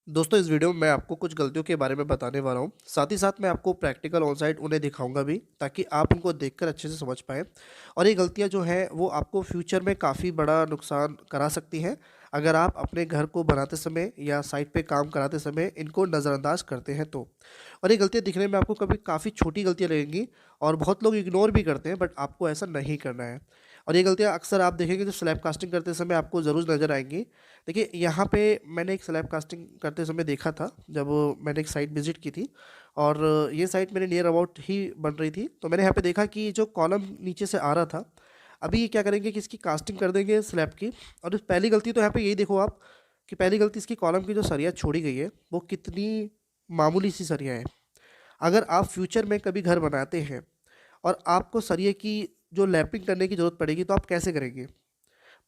दोस्तों इस वीडियो में मैं आपको कुछ गलतियों के बारे में बताने वाला हूँ। साथ ही साथ मैं आपको प्रैक्टिकल ऑन साइट उन्हें दिखाऊँगा भी, ताकि आप उनको देखकर अच्छे से समझ पाएँ। और ये गलतियाँ जो हैं वो आपको फ्यूचर में काफ़ी बड़ा नुकसान करा सकती हैं, अगर आप अपने घर को बनाते समय या साइट पे काम कराते समय इनको नज़रअंदाज करते हैं तो। और ये गलतियाँ दिखने में आपको कभी काफ़ी छोटी गलतियाँ लगेंगी और बहुत लोग इग्नोर भी करते हैं, बट आपको ऐसा नहीं करना है। और ये गलतियाँ अक्सर आप देखेंगे जब स्लैब कास्टिंग करते समय आपको ज़रूर नज़र आएँगी। देखिए, यहाँ पे मैंने एक स्लैब कास्टिंग करते समय देखा था, जब मैंने एक साइट विज़िट की थी और ये साइट मेरे नियर अबाउट ही बन रही थी। तो मैंने यहाँ पे देखा कि जो कॉलम नीचे से आ रहा था, अभी ये क्या करेंगे कि इसकी कास्टिंग कर देंगे स्लैब की। और पहली गलती तो यहाँ पे यही देखो आप, कि पहली गलती इसकी कॉलम की जो सरिया छोड़ी गई है, वो कितनी मामूली सी सरिया है। अगर आप फ्यूचर में कभी घर बनाते हैं और आपको सरिये की जो लैपिंग करने की ज़रूरत पड़ेगी, तो आप कैसे करेंगे?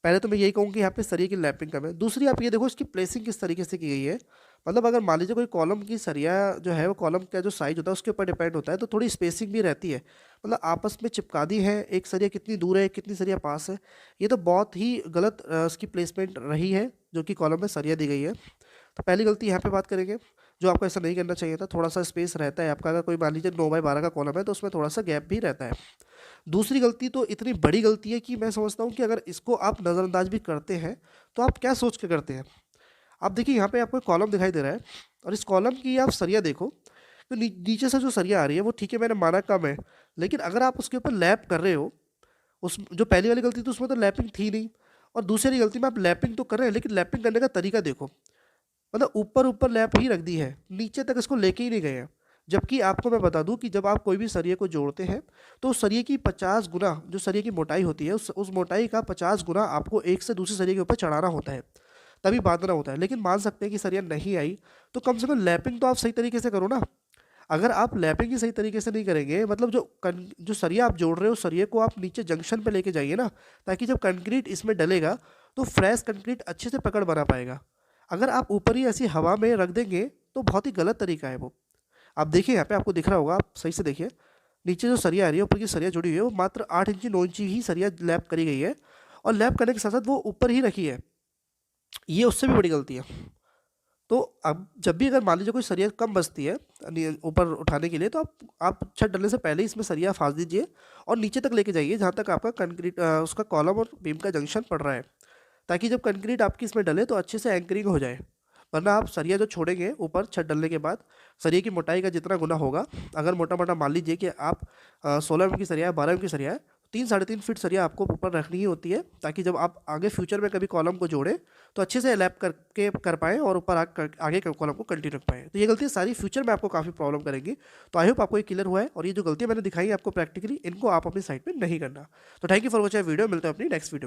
पहले तो मैं यही कहूँ कि यहाँ पे सरिये की लैपिंग कम है। दूसरी आप ये देखो इसकी प्लेसिंग किस तरीके से की गई है। मतलब अगर मान लीजिए कोई कॉलम की सरिया जो है वो कॉलम का जो साइज़ होता है उसके ऊपर डिपेंड होता है, तो थोड़ी स्पेसिंग भी रहती है। मतलब आपस में चिपका दी है, एक सरिया कितनी दूर है, कितनी सरिया पास है। ये तो बहुत ही गलत इसकी प्लेसमेंट रही है, जो कि कॉलम में सरिया दी गई है। तो पहली गलती यहाँ पे बात करेंगे, जो आपको ऐसा नहीं करना चाहिए था। थोड़ा-सा स्पेस रहता है आपका, अगर कोई मान लीजिए 9 बाय 12 का कॉलम है तो उसमें थोड़ा-सा गैप भी रहता है। दूसरी गलती तो इतनी बड़ी गलती है कि मैं समझता हूँ कि अगर इसको आप नज़रअंदाज भी करते हैं, तो आप क्या सोच के करते हैं? आप देखिए यहाँ पे आपको एक कॉलम दिखाई दे रहा है और इस कॉलम की आप सरिया देखो, तो नीचे से जो सरिया आ रही है वो ठीक है, मैंने माना कम है, लेकिन अगर आप उसके ऊपर लैप कर रहे हो, उस जो पहली वाली गलती थी उसमें तो लैपिंग थी नहीं, और दूसरी वाली गलती में आप लैपिंग तो कर रहे हैं, लेकिन लैपिंग करने का तरीका देखो। मतलब ऊपर-ऊपर लैप ही रख दी है, नीचे तक इसको लेके ही नहीं गए हैं। जबकि आपको मैं बता दूँ कि जब आप कोई भी सरिये को जोड़ते हैं, तो उस सरिये की 50 गुना जो सरिये की मोटाई होती है, उस मोटाई का 50 गुना आपको एक से दूसरे सरिये के ऊपर चढ़ाना होता है, तभी बाँधना होता है। लेकिन मान सकते हैं कि सरिया नहीं आई, तो कम से कम लैपिंग तो आप सही तरीके से करो ना। अगर आप लैपिंग ही सही तरीके से नहीं करेंगे, मतलब जो सरिया आप जोड़ रहे हो, सरिये को आप नीचे जंक्शन पे लेके जाइए ना, ताकि जब कंक्रीट इसमें डलेगा, तो फ्रेश कंक्रीट अच्छे से पकड़ बना पाएगा। अगर आप ऊपर ही ऐसी हवा में रख देंगे, तो बहुत ही गलत तरीका है वो। आप देखिए यहाँ पे आपको दिख रहा होगा, आप सही से देखिए। नीचे जो सरिया आ रही है, ऊपर की सरिया जुड़ी हुई है, वो मात्र 8 इंची 9 इंची ही सरिया लैप करी गई है, और लैप करने के साथ-साथ वो ऊपर ही रखी है। ये उससे भी बड़ी गलती है। तो अब जब भी अगर मान लीजिए कोई सरिया कम बचती है ऊपर उठाने के लिए, तो आप छत डलने से पहले ही इसमें सरिया फाँस दीजिए और नीचे तक लेके जाइए, जहाँ तक आपका कंक्रीट उसका कॉलम और बीम का जंक्शन पड़ रहा है। ताकि जब कंक्रीट आपकी इसमें डले तो अच्छे से एंकरिंग हो जाए। वरना आप सरिया जो छोड़ेंगे ऊपर छत डलने के बाद, सरिये की मोटाई का जितना गुना होगा, अगर मोटा-मोटा मान लीजिए कि आप 16 एम की सरिया है, 12 एम की सरिया है, 3 साढ़े 3 फीट सरिया आपको ऊपर रखनी ही होती है, ताकि जब आप आगे फ्यूचर में कभी कॉलम को जोड़ें, तो अच्छे से लैप करके कर पाएँ और ऊपर आगे कॉलम को कंटिन्यू रख पाएँ। तो ये गलतियाँ सारी फ्यूचर में आपको काफ़ी प्रॉब्लम करेंगी। तो आई होप आपको ये क्लियर हुआ है, और ये जो गलतियाँ मैंने दिखाई हैं आपको प्रैक्टिकली, इनको आप अपनी साइट पे नहीं करना। तो thank you for watching video, मिलते हैं अपनी नेक्स्ट वीडियो।